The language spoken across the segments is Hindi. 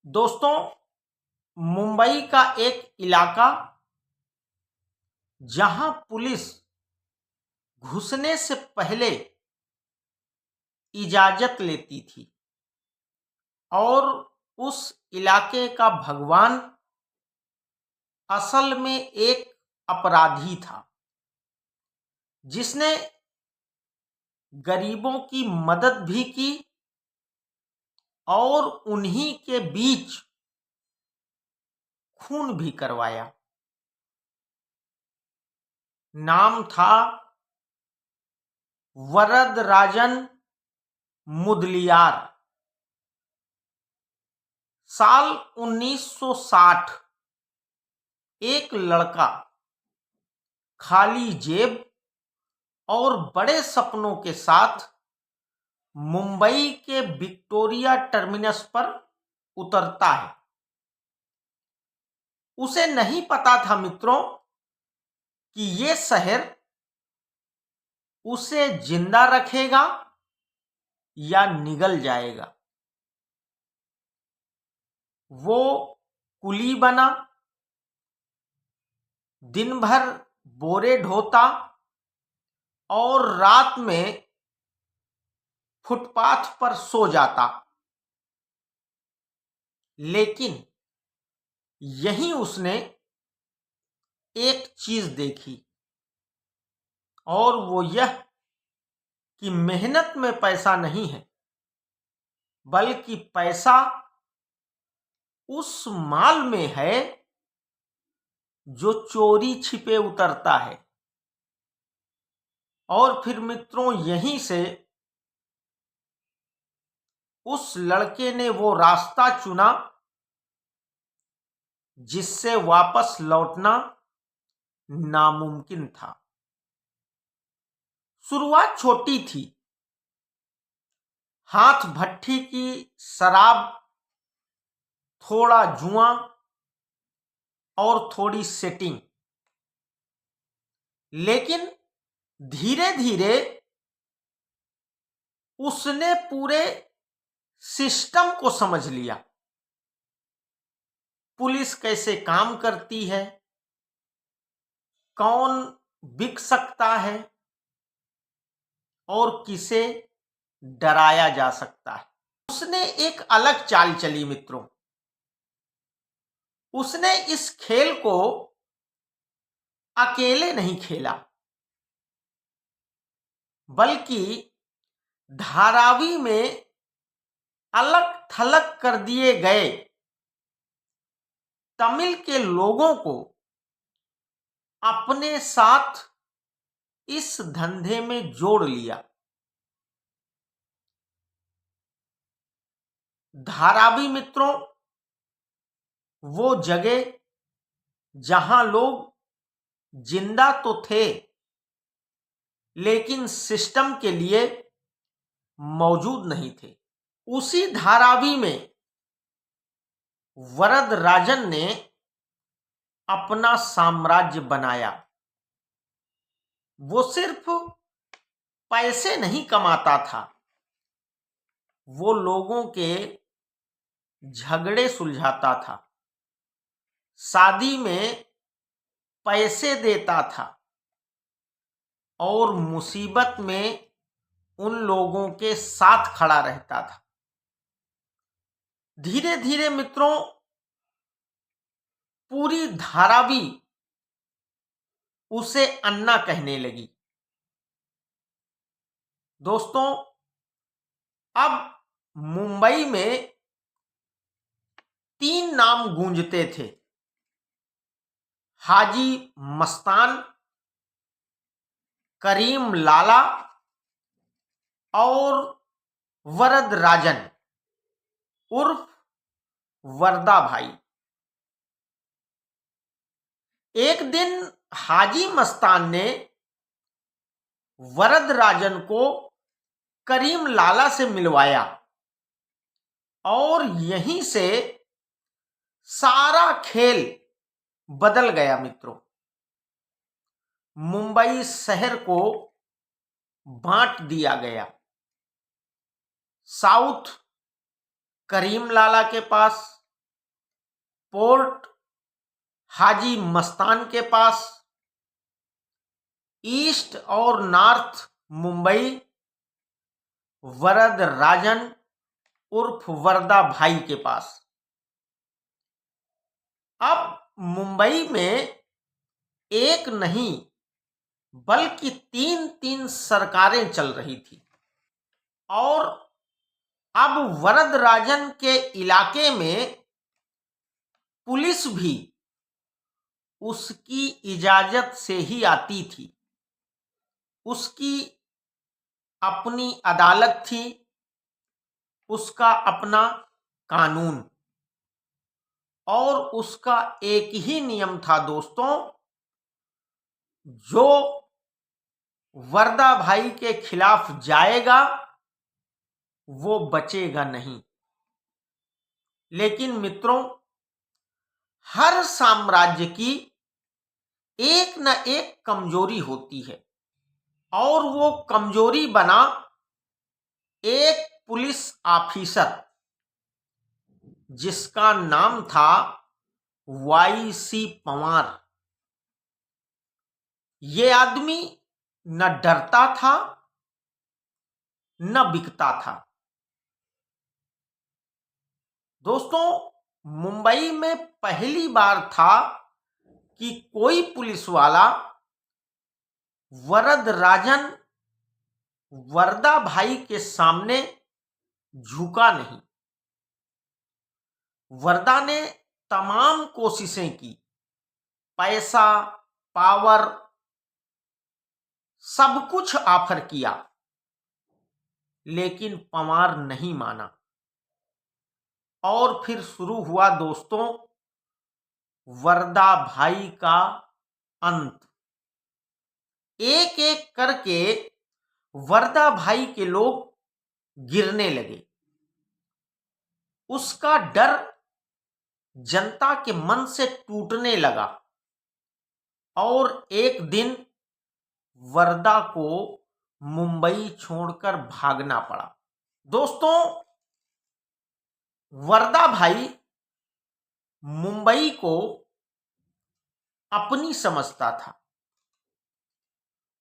दोस्तों, मुंबई का एक इलाका जहां पुलिस घुसने से पहले इजाजत लेती थी और उस इलाके का भगवान असल में एक अपराधी था जिसने गरीबों की मदद भी की और उन्हीं के बीच खून भी करवाया। नाम था वरदराजन मुदलियार। साल 1960 एक लड़का खाली जेब और बड़े सपनों के साथ मुंबई के विक्टोरिया टर्मिनस पर उतरता है। उसे नहीं पता था मित्रों कि ये शहर उसे जिंदा रखेगा या निगल जाएगा। वो कुली बना, दिन भर बोरे ढोता और रात में फुटपाथ पर सो जाता। लेकिन यहीं उसने एक चीज देखी और वो यह कि मेहनत में पैसा नहीं है, बल्कि पैसा उस माल में है जो चोरी छिपे उतरता है। और फिर मित्रों, यहीं से उस लड़के ने वो रास्ता चुना जिससे वापस लौटना नामुमकिन था। शुरुआत छोटी थी। हाथ भट्ठी की शराब, थोड़ा जुआ और थोड़ी सेटिंग। लेकिन धीरे धीरे उसने पूरे सिस्टम को समझ लिया। पुलिस कैसे काम करती है, कौन बिक सकता है और किसे डराया जा सकता है। उसने एक अलग चाल चली मित्रों। उसने इस खेल को अकेले नहीं खेला, बल्कि धारावी में अलग थलग कर दिए गए तमिल के लोगों को अपने साथ इस धंधे में जोड़ लिया। धारावी मित्रों, वो जगह जहां लोग जिंदा तो थे लेकिन सिस्टम के लिए मौजूद नहीं थे। उसी धारावी में वरदराजन ने अपना साम्राज्य बनाया। वो सिर्फ पैसे नहीं कमाता था, वो लोगों के झगड़े सुलझाता था, शादी में पैसे देता था और मुसीबत में उन लोगों के साथ खड़ा रहता था। धीरे धीरे मित्रों, पूरी धारावी उसे अन्ना कहने लगी। दोस्तों, अब मुंबई में 3 नाम गूंजते थे: हाजी मस्तान, करीम लाला और वरदराजन उर्फ वरदा भाई। एक दिन हाजी मस्तान ने वरदराजन को करीम लाला से मिलवाया और यहीं से सारा खेल बदल गया मित्रों। मुंबई शहर को बांट दिया गया। साउथ करीम लाला के पास, पोर्ट हाजी मस्तान के पास, ईस्ट और नॉर्थ मुंबई वरद राजन उर्फ वरदा भाई के पास। अब मुंबई में एक नहीं बल्कि तीन तीन सरकारें चल रही थी और अब वरद राजन के इलाके में पुलिस भी उसकी इजाजत से ही आती थी। उसकी अपनी अदालत थी, उसका अपना कानून, और उसका एक ही नियम था दोस्तों, जो वरदा भाई के खिलाफ जाएगा वो बचेगा नहीं। लेकिन मित्रों, हर साम्राज्य की एक न एक कमजोरी होती है और वो कमजोरी बना एक पुलिस ऑफिसर जिसका नाम था वाई.सी. पंवार। ये आदमी न डरता था न बिकता था। दोस्तों, मुंबई में पहली बार था कि कोई पुलिस वाला वरद राजन वरदा भाई के सामने झुका नहीं। वरदा ने तमाम कोशिशें की, पैसा, पावर, सब कुछ ऑफर किया, लेकिन पंवार नहीं माना। और फिर शुरू हुआ दोस्तों वरदा भाई का अंत। एक एक करके वरदा भाई के लोग गिरने लगे। उसका डर जनता के मन से टूटने लगा और एक दिन वरदा को मुंबई छोड़कर भागना पड़ा। दोस्तों, वरदा भाई मुंबई को अपनी समझता था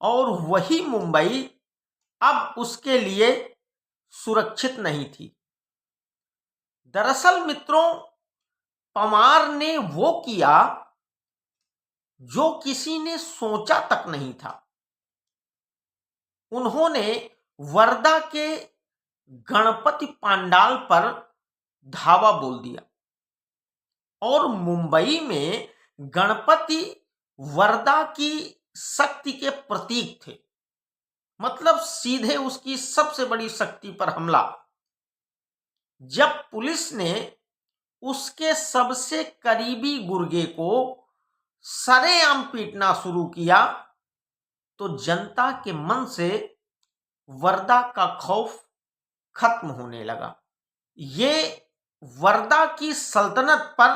और वही मुंबई अब उसके लिए सुरक्षित नहीं थी। दरअसल मित्रों, पंवार ने वो किया जो किसी ने सोचा तक नहीं था। उन्होंने वरदा के गणपति पंडाल पर धावा बोल दिया और मुंबई में गणपति वरदा की शक्ति के प्रतीक थे। मतलब सीधे उसकी सबसे बड़ी शक्ति पर हमला। जब पुलिस ने उसके सबसे करीबी गुर्गे को सरेआम पीटना शुरू किया तो जनता के मन से वरदा का खौफ खत्म होने लगा। ये वरदा की सल्तनत पर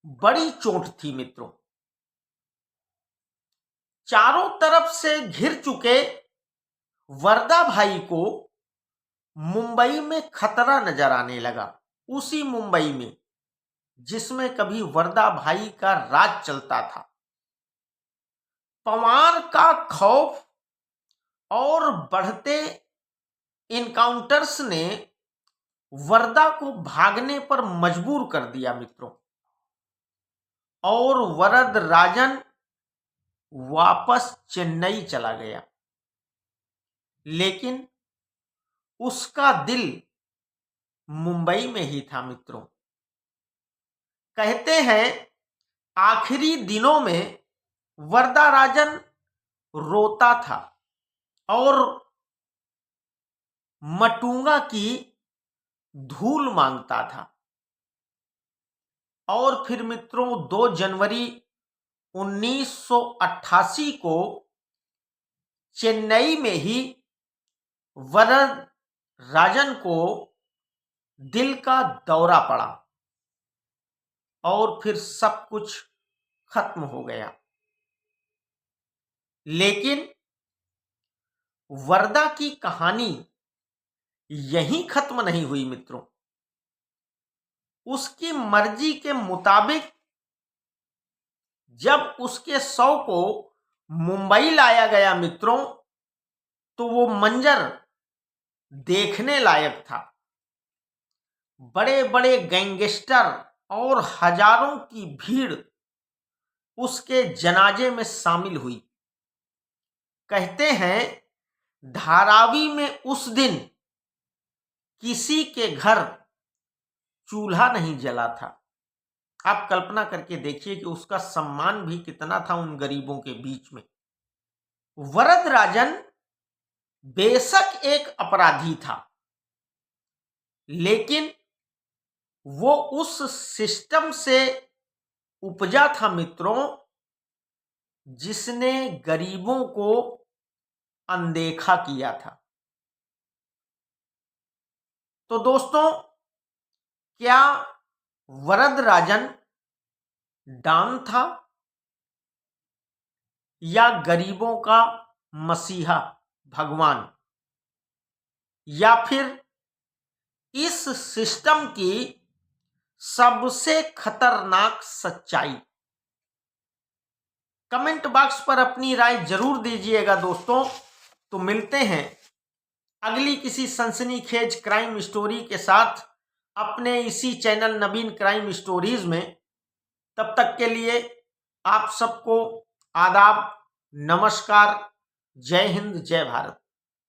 बड़ी चोट थी मित्रों। चारों तरफ से घिर चुके वरदा भाई को मुंबई में खतरा नजर आने लगा। उसी मुंबई में जिसमें कभी वरदा भाई का राज चलता था। पंवार का खौफ और बढ़ते इनकाउंटर्स ने वरदा को भागने पर मजबूर कर दिया मित्रों, और वरद राजन वापस चेन्नई चला गया। लेकिन उसका दिल मुंबई में ही था मित्रों। कहते हैं आखिरी दिनों में वरदा राजन रोता था और मटूंगा की धूल मांगता था। और फिर मित्रों 2 जनवरी 1988 को चेन्नई में ही वरद राजन को दिल का दौरा पड़ा और फिर सब कुछ खत्म हो गया। लेकिन वरदा की कहानी यहीं खत्म नहीं हुई मित्रों। उसकी मर्जी के मुताबिक जब उसके शव को मुंबई लाया गया मित्रों, तो वो मंजर देखने लायक था। बड़े बड़े गैंगस्टर और हजारों की भीड़ उसके जनाजे में शामिल हुई। कहते हैं धारावी में उस दिन किसी के घर चूल्हा नहीं जला था। आप कल्पना करके देखिए कि उसका सम्मान भी कितना था उन गरीबों के बीच में। वरदराजन बेशक एक अपराधी था, लेकिन वो उस सिस्टम से उपजा था मित्रों, जिसने गरीबों को अनदेखा किया था। तो दोस्तों, क्या वरदराजन डॉन था या गरीबों का मसीहा भगवान, या फिर इस सिस्टम की सबसे खतरनाक सच्चाई? कमेंट बॉक्स पर अपनी राय जरूर दीजिएगा दोस्तों। तो मिलते हैं अगली किसी सनसनीखेज क्राइम स्टोरी के साथ अपने इसी चैनल नवीन क्राइम स्टोरीज में। तब तक के लिए आप सबको आदाब, नमस्कार, जय हिंद, जय भारत।